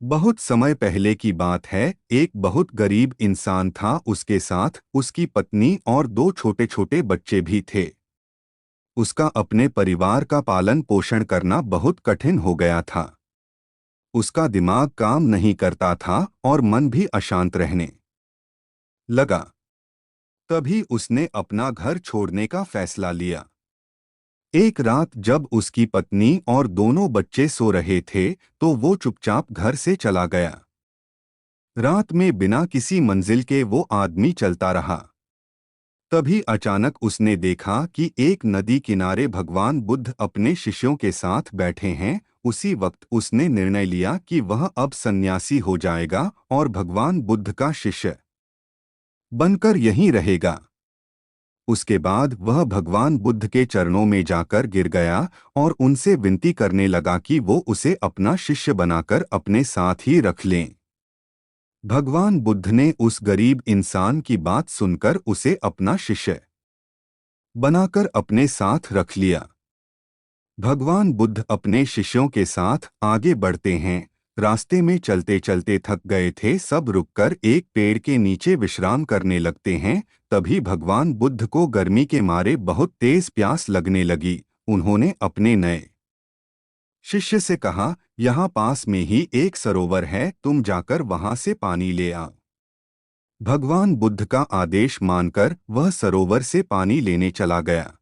बहुत समय पहले की बात है। एक बहुत गरीब इंसान था। उसके साथ उसकी पत्नी और दो छोटे छोटे बच्चे भी थे। उसका अपने परिवार का पालन पोषण करना बहुत कठिन हो गया था। उसका दिमाग काम नहीं करता था और मन भी अशांत रहने लगा। तभी उसने अपना घर छोड़ने का फैसला लिया। एक रात जब उसकी पत्नी और दोनों बच्चे सो रहे थे, तो वो चुपचाप घर से चला गया। रात में बिना किसी मंजिल के वो आदमी चलता रहा। तभी अचानक उसने देखा कि एक नदी किनारे भगवान बुद्ध अपने शिष्यों के साथ बैठे हैं। उसी वक्त उसने निर्णय लिया कि वह अब सन्यासी हो जाएगा और भगवान बुद्ध का शिष्य बनकर यहीं रहेगा। उसके बाद वह भगवान बुद्ध के चरणों में जाकर गिर गया और उनसे विनती करने लगा कि वो उसे अपना शिष्य बनाकर अपने साथ ही रख लें। भगवान बुद्ध ने उस गरीब इंसान की बात सुनकर उसे अपना शिष्य बनाकर अपने साथ रख लिया। भगवान बुद्ध अपने शिष्यों के साथ आगे बढ़ते हैं। रास्ते में चलते चलते थक गए थे। सब रुककर एक पेड़ के नीचे विश्राम करने लगते हैं। तभी भगवान बुद्ध को गर्मी के मारे बहुत तेज प्यास लगने लगी। उन्होंने अपने नए शिष्य से कहा, यहाँ पास में ही एक सरोवर है, तुम जाकर वहां से पानी ले आओ। भगवान बुद्ध का आदेश मानकर वह सरोवर से पानी लेने चला गया।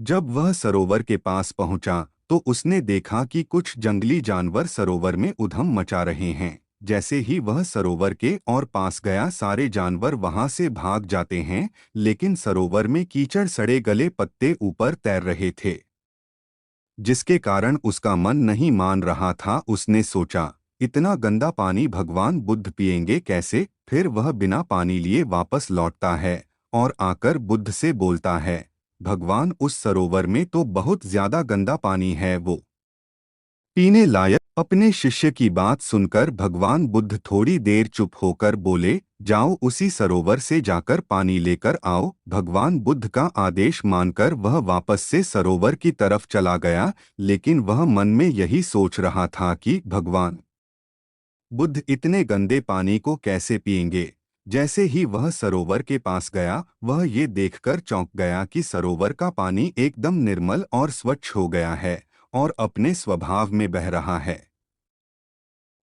जब वह सरोवर के पास पहुंचा, तो उसने देखा कि कुछ जंगली जानवर सरोवर में उधम मचा रहे हैं। जैसे ही वह सरोवर के और पास गया, सारे जानवर वहां से भाग जाते हैं, लेकिन सरोवर में कीचड़ सड़े गले पत्ते ऊपर तैर रहे थे, जिसके कारण उसका मन नहीं मान रहा था। उसने सोचा, इतना गंदा पानी भगवान बुद्ध पिएंगे कैसे? फिर वह बिना पानी लिए वापस लौटता है और आकर बुद्ध से बोलता है, भगवान, उस सरोवर में तो बहुत ज्यादा गंदा पानी है, वो पीने लायक। अपने शिष्य की बात सुनकर भगवान बुद्ध थोड़ी देर चुप होकर बोले, जाओ उसी सरोवर से जाकर पानी लेकर आओ। भगवान बुद्ध का आदेश मानकर वह वापस से सरोवर की तरफ चला गया, लेकिन वह मन में यही सोच रहा था कि भगवान बुद्ध इतने गंदे पानी को कैसे पिएंगे। जैसे ही वह सरोवर के पास गया, वह ये देखकर चौंक गया कि सरोवर का पानी एकदम निर्मल और स्वच्छ हो गया है और अपने स्वभाव में बह रहा है।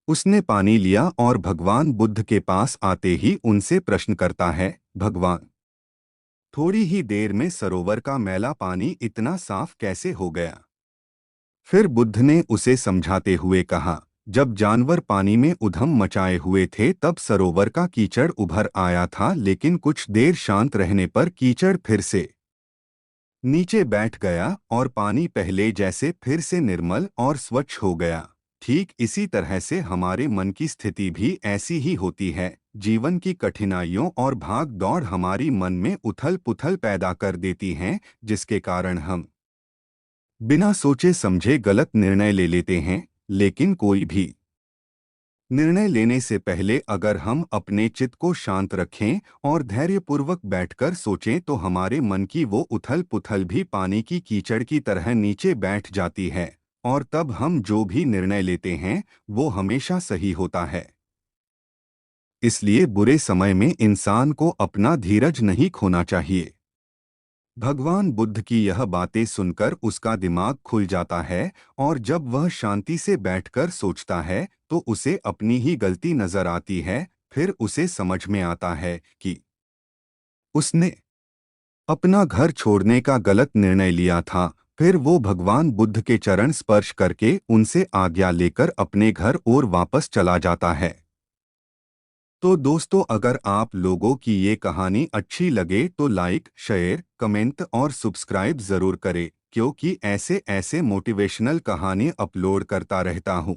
उसने पानी लिया और भगवान बुद्ध के पास आते ही उनसे प्रश्न करता है, भगवान, थोड़ी ही देर में सरोवर का मैला पानी इतना साफ कैसे हो गया? फिर बुद्ध ने उसे समझाते हुए कहा, जब जानवर पानी में उधम मचाए हुए थे तब सरोवर का कीचड़ उभर आया था, लेकिन कुछ देर शांत रहने पर कीचड़ फिर से नीचे बैठ गया और पानी पहले जैसे फिर से निर्मल और स्वच्छ हो गया। ठीक इसी तरह से हमारे मन की स्थिति भी ऐसी ही होती है। जीवन की कठिनाइयों और भाग दौड़ हमारी मन में उथल पुथल पैदा कर देती हैं, जिसके कारण हम बिना सोचे समझे गलत निर्णय ले लेते हैं। लेकिन कोई भी निर्णय लेने से पहले अगर हम अपने चित्त को शांत रखें और धैर्यपूर्वक बैठकर सोचें, तो हमारे मन की वो उथल पुथल भी पानी की कीचड़ की तरह नीचे बैठ जाती है और तब हम जो भी निर्णय लेते हैं वो हमेशा सही होता है। इसलिए बुरे समय में इंसान को अपना धीरज नहीं खोना चाहिए। भगवान बुद्ध की यह बातें सुनकर उसका दिमाग खुल जाता है और जब वह शांति से बैठकर सोचता है, तो उसे अपनी ही गलती नजर आती है। फिर उसे समझ में आता है कि उसने अपना घर छोड़ने का गलत निर्णय लिया था। फिर वो भगवान बुद्ध के चरण स्पर्श करके उनसे आज्ञा लेकर अपने घर और वापस चला जाता है। तो दोस्तों, अगर आप लोगों की ये कहानी अच्छी लगे तो लाइक, शेयर, कमेंट और सब्सक्राइब ज़रूर करें, क्योंकि ऐसे ऐसे मोटिवेशनल कहानी अपलोड करता रहता हूँ।